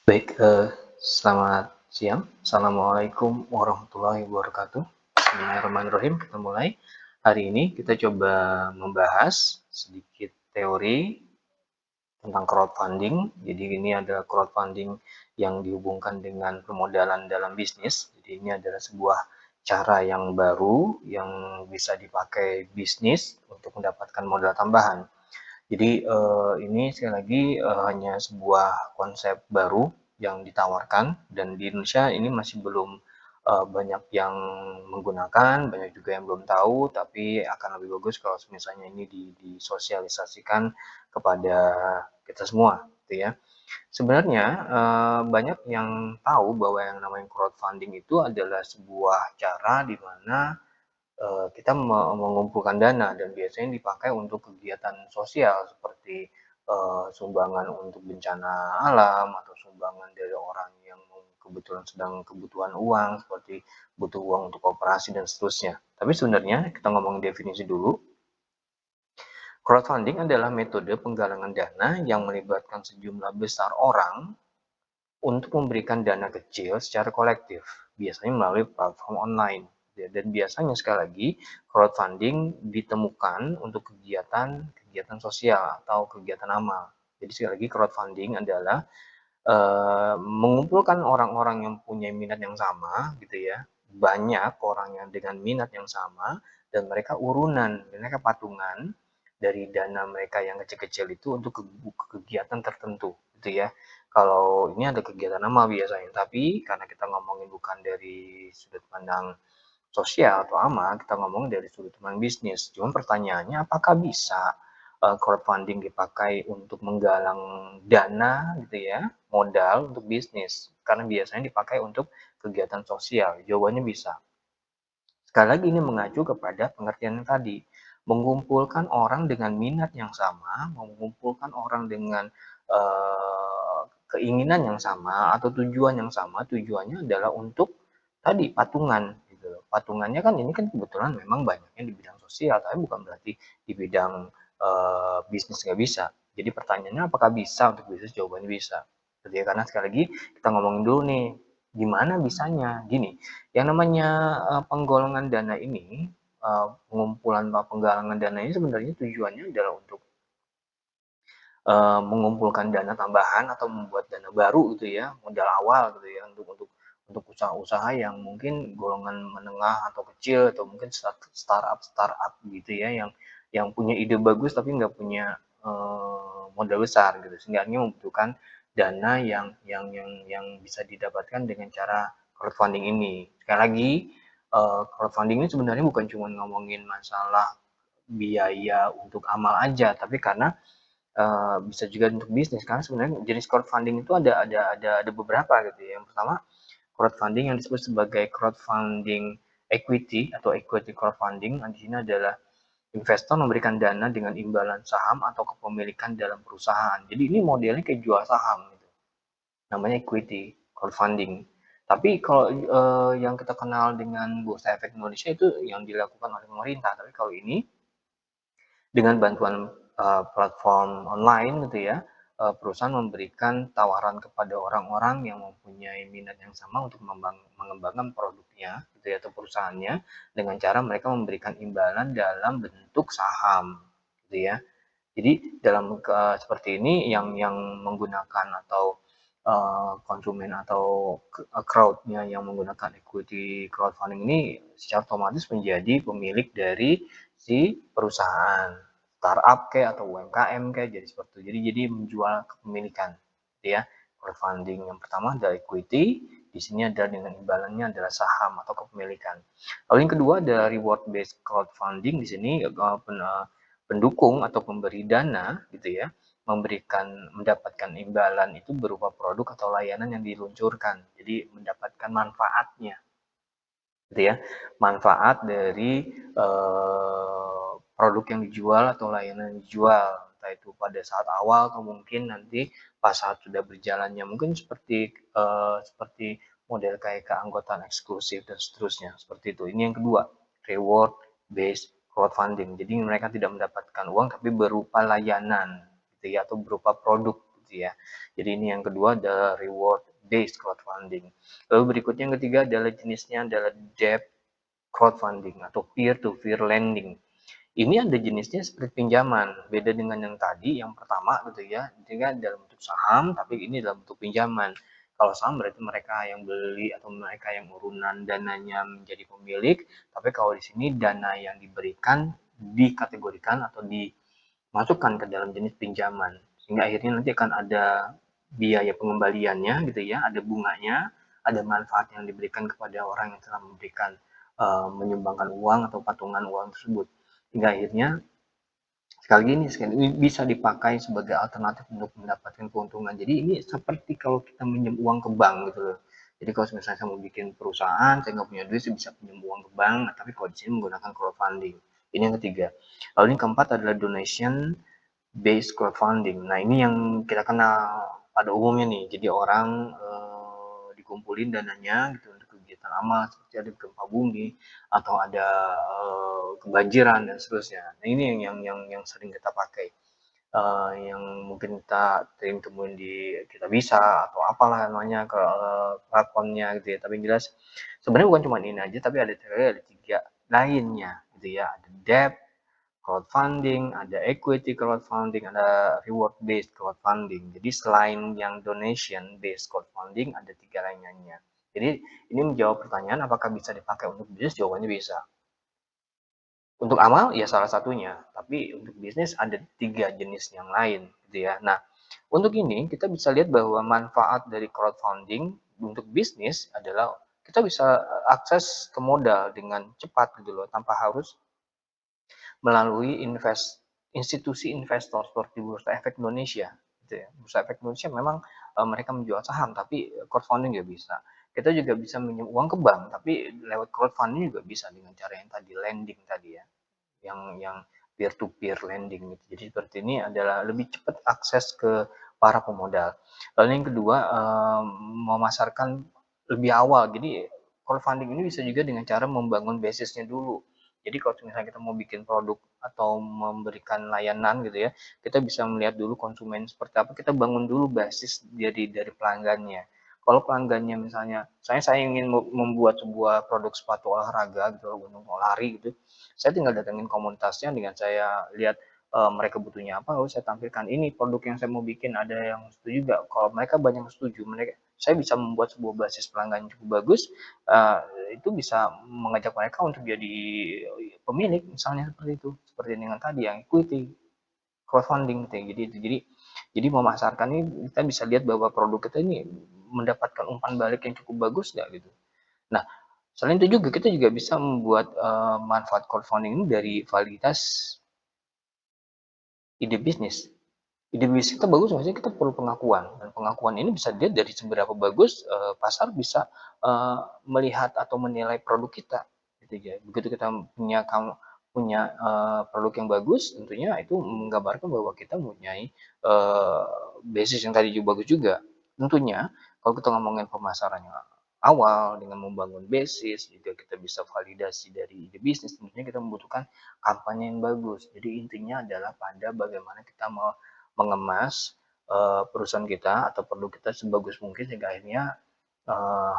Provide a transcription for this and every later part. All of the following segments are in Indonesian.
Baik, selamat siang. Assalamualaikum warahmatullahi wabarakatuh. Bismillahirrahmanirrahim. Kita mulai. Hari ini kita coba membahas sedikit teori tentang crowdfunding. Jadi ini adalah crowdfunding yang dihubungkan dengan permodalan dalam bisnis. Jadi ini adalah sebuah cara yang baru yang bisa dipakai bisnis untuk mendapatkan modal tambahan. Jadi ini sekali lagi hanya sebuah konsep baru yang ditawarkan dan di Indonesia ini masih belum banyak yang menggunakan, banyak juga yang belum tahu, tapi akan lebih bagus kalau misalnya ini disosialisasikan kepada kita semua, gitu ya. Sebenarnya banyak yang tahu bahwa yang namanya crowdfunding itu adalah sebuah cara di mana kita mengumpulkan dana dan biasanya dipakai untuk kegiatan sosial seperti sumbangan untuk bencana alam atau sumbangan dari orang yang kebetulan sedang kebutuhan uang seperti butuh uang untuk operasi dan seterusnya. Tapi sebenarnya kita ngomong definisi dulu. Crowdfunding adalah metode penggalangan dana yang melibatkan sejumlah besar orang untuk memberikan dana kecil secara kolektif, biasanya melalui platform online. Dan biasanya sekali lagi crowdfunding ditemukan untuk kegiatan sosial atau kegiatan amal. Jadi sekali lagi crowdfunding adalah mengumpulkan orang-orang yang punya minat yang sama, gitu ya, banyak orang yang dengan minat yang sama, dan mereka urunan, mereka patungan dari dana mereka yang kecil-kecil itu untuk kegiatan tertentu, gitu ya. Kalau ini ada kegiatan amal biasanya, tapi karena kita ngomongin bukan dari sudut pandang sosial atau amal, kita ngomong dari sudut pandang bisnis. Cuma pertanyaannya, apakah bisa crowdfunding dipakai untuk menggalang dana gitu ya, modal untuk bisnis? Karena biasanya dipakai untuk kegiatan sosial. Jawabannya bisa. Sekali lagi ini mengacu kepada pengertian yang tadi, mengumpulkan orang dengan minat yang sama, mengumpulkan orang dengan keinginan yang sama atau tujuan yang sama. Tujuannya adalah untuk tadi patungan gitu. Patungannya kan ini kan kebetulan memang banyaknya di bidang sosial, tapi bukan berarti di bidang bisnis nggak bisa. Jadi pertanyaannya apakah bisa untuk bisnis? Jawabannya bisa. Jadi karena sekali lagi kita ngomongin dulu nih, gimana bisanya? Gini, yang namanya penggolongan dana ini, pengumpulan penggalangan dana ini sebenarnya tujuannya adalah untuk mengumpulkan dana tambahan atau membuat dana baru gitu ya, modal awal gitu ya untuk usaha-usaha yang mungkin golongan menengah atau kecil atau mungkin startup gitu ya yang punya ide bagus tapi nggak punya modal besar gitu sehingga ini membutuhkan dana yang bisa didapatkan dengan cara crowdfunding ini. Sekali lagi crowdfunding ini sebenarnya bukan cuma ngomongin masalah biaya untuk amal aja, tapi karena bisa juga untuk bisnis karena sebenarnya jenis crowdfunding itu ada beberapa gitu ya. Yang pertama crowdfunding yang disebut sebagai crowdfunding equity atau equity crowdfunding. Di sini adalah investor memberikan dana dengan imbalan saham atau kepemilikan dalam perusahaan. Jadi ini modelnya kayak jual saham gitu. Namanya equity crowdfunding. Tapi kalau yang kita kenal dengan Bursa Efek Indonesia itu yang dilakukan oleh pemerintah. Tapi kalau ini dengan bantuan platform online gitu ya, perusahaan memberikan tawaran kepada orang-orang yang mempunyai minat yang sama untuk mengembangkan produknya gitu ya, atau perusahaannya dengan cara mereka memberikan imbalan dalam bentuk saham gitu ya. Jadi dalam seperti ini yang menggunakan atau konsumen atau crowd-nya yang menggunakan equity crowdfunding ini secara otomatis menjadi pemilik dari si perusahaan startup kayak atau UMKM kayak jadi seperti itu. Jadi menjual kepemilikan gitu ya. Crowdfunding yang pertama adalah equity, di sini adalah dengan imbalannya adalah saham atau kepemilikan. Lalu yang kedua ada reward based crowdfunding, di sini pendukung atau pemberi dana gitu ya mendapatkan imbalan itu berupa produk atau layanan yang diluncurkan. Jadi mendapatkan manfaatnya gitu ya. Manfaat dari produk yang dijual atau layanan yang dijual, entah itu pada saat awal atau mungkin nanti pas saat sudah berjalannya. Mungkin seperti model kayak keanggotaan eksklusif dan seterusnya, seperti itu. Ini yang kedua, reward based crowdfunding. Jadi mereka tidak mendapatkan uang tapi berupa layanan gitu ya atau berupa produk gitu gitu ya. Jadi ini yang kedua adalah reward based crowdfunding. Lalu berikutnya yang ketiga adalah jenisnya adalah debt crowdfunding atau peer to peer lending. Ini ada jenisnya seperti pinjaman, beda dengan yang tadi, yang pertama gitu ya, ini kan dalam bentuk saham, tapi ini dalam bentuk pinjaman. Kalau saham berarti mereka yang beli atau mereka yang urunan dananya menjadi pemilik, tapi kalau di sini dana yang diberikan dikategorikan atau dimasukkan ke dalam jenis pinjaman, sehingga akhirnya nanti akan ada biaya pengembaliannya gitu ya, ada bunganya, ada manfaat yang diberikan kepada orang yang telah memberikan menyumbangkan uang atau patungan uang tersebut. Hingga akhirnya sekali ini bisa dipakai sebagai alternatif untuk mendapatkan keuntungan. Jadi ini seperti kalau kita minjem uang ke bank gitu loh. Jadi kalau misalnya saya mau bikin perusahaan, saya nggak punya duit, saya bisa pinjam uang ke bank, nah, tapi kalau di sini menggunakan crowdfunding. Ini yang ketiga. Lalu yang keempat adalah donation based crowdfunding. Nah ini yang kita kenal pada umumnya nih. Jadi orang dikumpulin dananya gitu untuk kegiatan amal seperti ada gempa bumi atau ada kebanjiran dan seterusnya. Nah ini yang sering kita pakai. Yang mungkin kita sering temuin di kita bisa atau apalah namanya ke platformnya gitu ya. Tapi yang jelas sebenarnya bukan cuma ini aja, tapi ada tiga lainnya gitu ya. Ada debt crowdfunding, ada equity crowdfunding, ada reward based crowdfunding. Jadi selain yang donation based crowdfunding ada tiga lainnya. Jadi ini menjawab pertanyaan apakah bisa dipakai untuk bisnis, jawabannya bisa. Untuk amal ya salah satunya, tapi untuk bisnis ada tiga jenis yang lain gitu ya. Nah, untuk ini kita bisa lihat bahwa manfaat dari crowdfunding untuk bisnis adalah kita bisa akses ke modal dengan cepat gitu loh, tanpa harus melalui institusi investor seperti Bursa Efek Indonesia gitu ya. Bursa Efek Indonesia memang mereka menjual saham, tapi crowdfunding juga bisa. Kita juga bisa minjem uang ke bank, tapi lewat crowdfunding juga bisa dengan cara yang tadi lending tadi ya, yang peer to peer lending gitu. Jadi seperti ini adalah lebih cepat akses ke para pemodal. Lalu yang kedua memasarkan lebih awal. Jadi crowdfunding ini bisa juga dengan cara membangun basisnya dulu. Jadi kalau misalnya kita mau bikin produk atau memberikan layanan gitu ya, kita bisa melihat dulu konsumen seperti apa, kita bangun dulu basis dari pelanggannya. Kalau pelanggannya misalnya, saya ingin membuat sebuah produk sepatu olahraga gitu, untuk lari gitu, saya tinggal datengin komunitasnya dengan saya lihat mereka butuhnya apa, lalu saya tampilkan ini produk yang saya mau bikin, ada yang setuju nggak? Kalau mereka banyak yang setuju, saya bisa membuat sebuah basis pelanggan yang cukup bagus, uh, itu bisa mengajak mereka untuk jadi pemilik, misalnya seperti itu, seperti dengan tadi yang equity crowdfunding gitu ya. Jadi memasarkan ini kita bisa lihat bahwa produk kita ini mendapatkan umpan balik yang cukup bagus nggak gitu. Nah, selain itu juga kita juga bisa membuat manfaat crowdfunding ini dari validitas ide bisnis. Ide bisnis kita bagus, maksudnya kita perlu pengakuan, dan pengakuan ini bisa dilihat dari seberapa bagus pasar bisa melihat atau menilai produk kita gitu ya. Begitu kita punya produk yang bagus, tentunya itu menggambarkan bahwa kita mempunyai basis yang tadi juga bagus juga. Tentunya kalau kita ngomongin pemasarannya awal dengan membangun basis, juga kita bisa validasi dari ide bisnis, tentunya kita membutuhkan kampanye yang bagus. Jadi intinya adalah pada bagaimana kita mau mengemas perusahaan kita atau produk kita sebagus mungkin sehingga akhirnya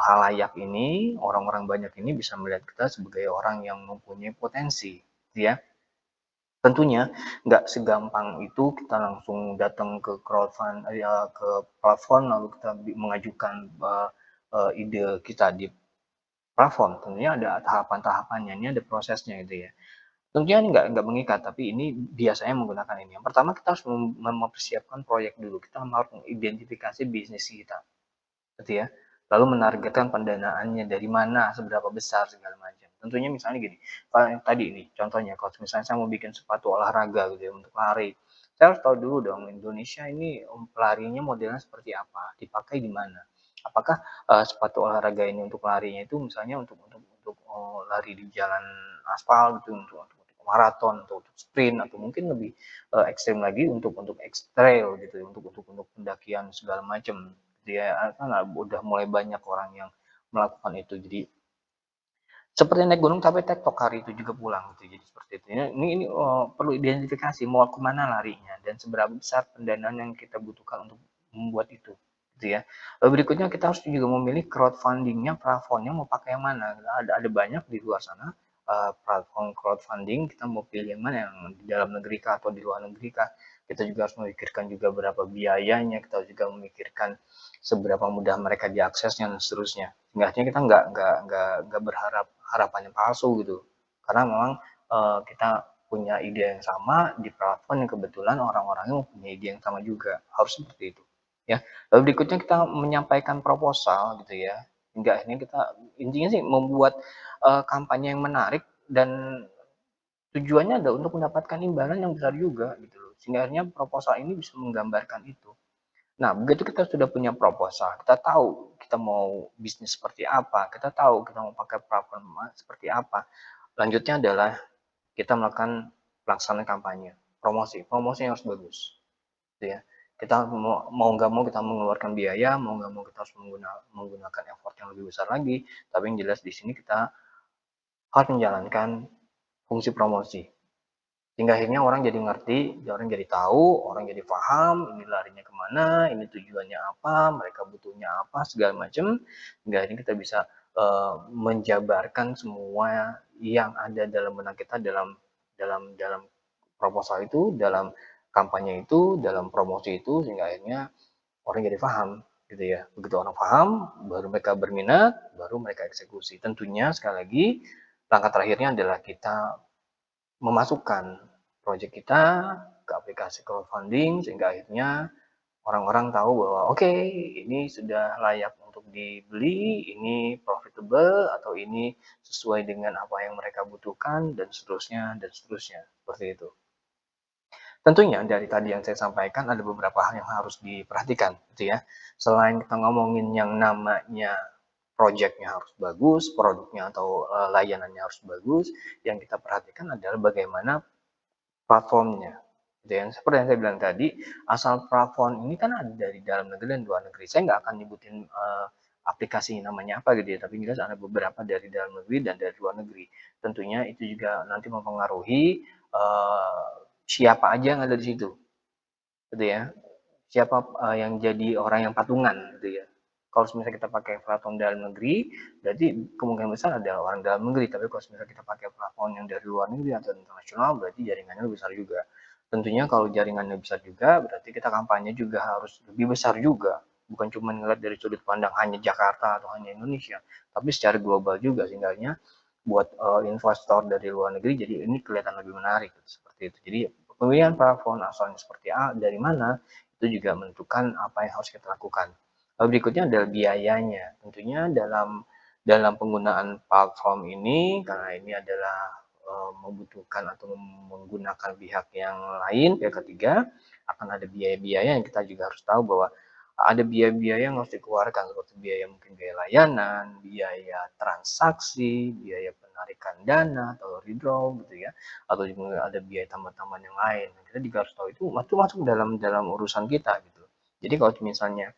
halayak ini, orang-orang banyak ini bisa melihat kita sebagai orang yang mempunyai potensi, gitu ya. Tentunya nggak segampang itu kita langsung datang ke ke platform lalu kita mengajukan ide kita di platform. Tentunya ada tahapan-tahapannya, ini ada prosesnya gitu ya. Tentunya ini nggak mengikat, tapi ini biasanya menggunakan ini. Yang pertama kita harus mempersiapkan proyek dulu. Kita harus mengidentifikasi bisnis kita, gitu ya. Lalu menargetkan pendanaannya dari mana, seberapa besar segala macam. Tentunya misalnya gini, kalau yang tadi ini contohnya, kalau misalnya saya mau bikin sepatu olahraga gitu ya untuk lari, saya harus tahu dulu dong Indonesia ini larinya modelnya seperti apa, dipakai di mana. Apakah sepatu olahraga ini untuk larinya itu misalnya untuk lari di jalan aspal gitu, untuk maraton atau untuk sprint atau mungkin lebih ekstrim lagi untuk trail gitu ya, untuk pendakian segala macam dia kan udah mulai banyak orang yang melakukan itu. Jadi seperti naik gunung tapi tektok hari itu juga pulang gitu. Jadi seperti itu. Ini perlu identifikasi mau kemana larinya dan seberapa besar pendanaan yang kita butuhkan untuk membuat itu, gitu ya. Berikutnya kita harus juga memilih crowdfunding-nya, platformnya mau pakai yang mana. Ada banyak di luar sana platform crowdfunding, kita mau pilih yang mana, yang di dalam negeri kah atau di luar negeri kah. Kita juga harus memikirkan juga berapa biayanya, kita juga memikirkan seberapa mudah mereka diaksesnya dan seterusnya. Sehingga kita nggak berharap harapannya palsu gitu. Karena memang kita punya ide yang sama di platform yang kebetulan orang-orangnya punya ide yang sama juga, harus seperti itu ya. Lalu berikutnya kita menyampaikan proposal gitu ya, hingga akhirnya kita intinya sih membuat kampanye yang menarik dan tujuannya adalah untuk mendapatkan imbalan yang besar juga gitu loh, sehingga akhirnya proposal ini bisa menggambarkan itu. Nah, begitu kita sudah punya proposal, kita tahu kita mau bisnis seperti apa, kita tahu kita mau pakai platform seperti apa. Lanjutnya adalah kita melakukan pelaksanaan kampanye, promosi yang harus bagus, gitu ya. Kita mau nggak mau kita mengeluarkan biaya, mau nggak mau kita harus menggunakan effort yang lebih besar lagi, tapi yang jelas di sini kita harus menjalankan fungsi promosi. Sehingga akhirnya orang jadi ngerti, orang jadi tahu, orang jadi paham, ini larinya kemana, ini tujuannya apa, mereka butuhnya apa, segala macam. Sehingga akhirnya kita bisa menjabarkan semua yang ada dalam benak kita dalam dalam dalam proposal itu, dalam kampanye itu, dalam promosi itu, sehingga akhirnya orang jadi paham gitu ya. Begitu orang paham, baru mereka berminat, baru mereka eksekusi. Tentunya sekali lagi langkah terakhirnya adalah kita memasukkan proyek kita ke aplikasi crowdfunding sehingga akhirnya orang-orang tahu bahwa oke, ini sudah layak untuk dibeli, ini profitable atau ini sesuai dengan apa yang mereka butuhkan dan seterusnya seperti itu. Tentunya dari tadi yang saya sampaikan ada beberapa hal yang harus diperhatikan gitu ya. Selain kita ngomongin yang namanya projectnya harus bagus, produknya atau layanannya harus bagus, yang kita perhatikan adalah bagaimana platformnya. Gitu ya. Seperti yang saya bilang tadi, asal platform ini kan ada dari dalam negeri dan luar negeri. Saya nggak akan nyebutin aplikasi namanya apa gitu ya, tapi jelas ada beberapa dari dalam negeri dan dari luar negeri. Tentunya itu juga nanti mempengaruhi siapa aja yang ada di situ, gitu ya. Siapa yang jadi orang yang patungan, gitu ya. Kalau misalnya kita pakai platform dalam negeri, berarti kemungkinan besar ada orang dalam negeri. Tapi kalau misalnya kita pakai platform yang dari luar negeri atau internasional, berarti jaringannya lebih besar juga. Tentunya kalau jaringannya besar juga, berarti kita kampanye juga harus lebih besar juga. Bukan cuma ngeliat dari sudut pandang hanya Jakarta atau hanya Indonesia, tapi secara global juga sehingga buat investor dari luar negeri jadi ini kelihatan lebih menarik seperti itu. Jadi pemilihan platform asalnya seperti dari mana itu juga menentukan apa yang harus kita lakukan. Lalu berikutnya adalah biayanya. Tentunya dalam penggunaan platform ini karena ini adalah membutuhkan atau menggunakan pihak yang lain, pihak ketiga, akan ada biaya-biaya yang kita juga harus tahu bahwa ada biaya-biaya yang harus dikeluarkan seperti biaya mungkin biaya layanan, biaya transaksi, biaya penarikan dana atau withdraw gitu ya, atau juga ada biaya tambahan-tambahan yang lain. Kita juga harus tahu itu masuk dalam dalam urusan kita gitu. Jadi kalau misalnya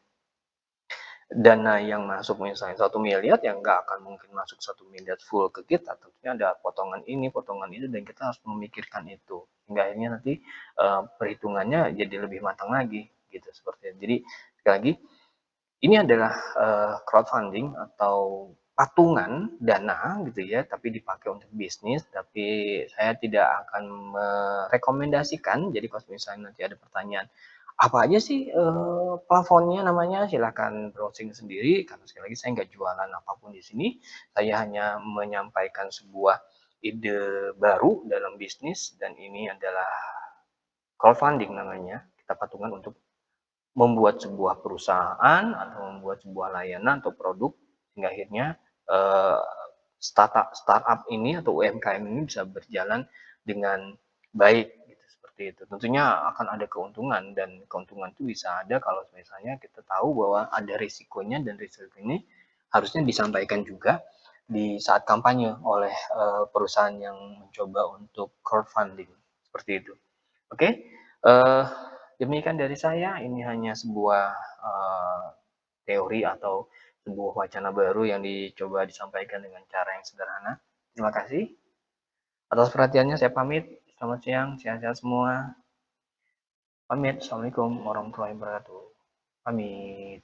dana yang masuk misalnya 1 miliar ya nggak akan mungkin masuk 1 miliar full ke kita, tentunya ada potongan ini potongan itu dan kita harus memikirkan itu hingga akhirnya nanti perhitungannya jadi lebih matang lagi gitu seperti itu. Jadi sekali lagi ini adalah crowdfunding atau patungan dana gitu ya, tapi dipakai untuk bisnis, tapi saya tidak akan merekomendasikan. Jadi kalau misalnya nanti ada pertanyaan, apa aja sih plafonnya namanya, silakan browsing sendiri, karena sekali lagi saya nggak jualan apapun di sini, saya hanya menyampaikan sebuah ide baru dalam bisnis dan ini adalah crowdfunding namanya, kita patungan untuk membuat sebuah perusahaan atau membuat sebuah layanan atau produk hingga akhirnya eh, startup ini atau UMKM ini bisa berjalan dengan baik gitu seperti itu. Tentunya akan ada keuntungan dan keuntungan itu bisa ada kalau misalnya kita tahu bahwa ada risikonya dan risiko ini harusnya disampaikan juga di saat kampanye oleh perusahaan yang mencoba untuk crowdfunding seperti itu. Oke, demikian dari saya. Ini hanya sebuah teori atau sebuah wacana baru yang dicoba disampaikan dengan cara yang sederhana. Terima kasih atas perhatiannya. Saya pamit. Selamat siang, sehat-sehat semua. Pamit. Assalamualaikum warahmatullahi wabarakatuh. Pamit.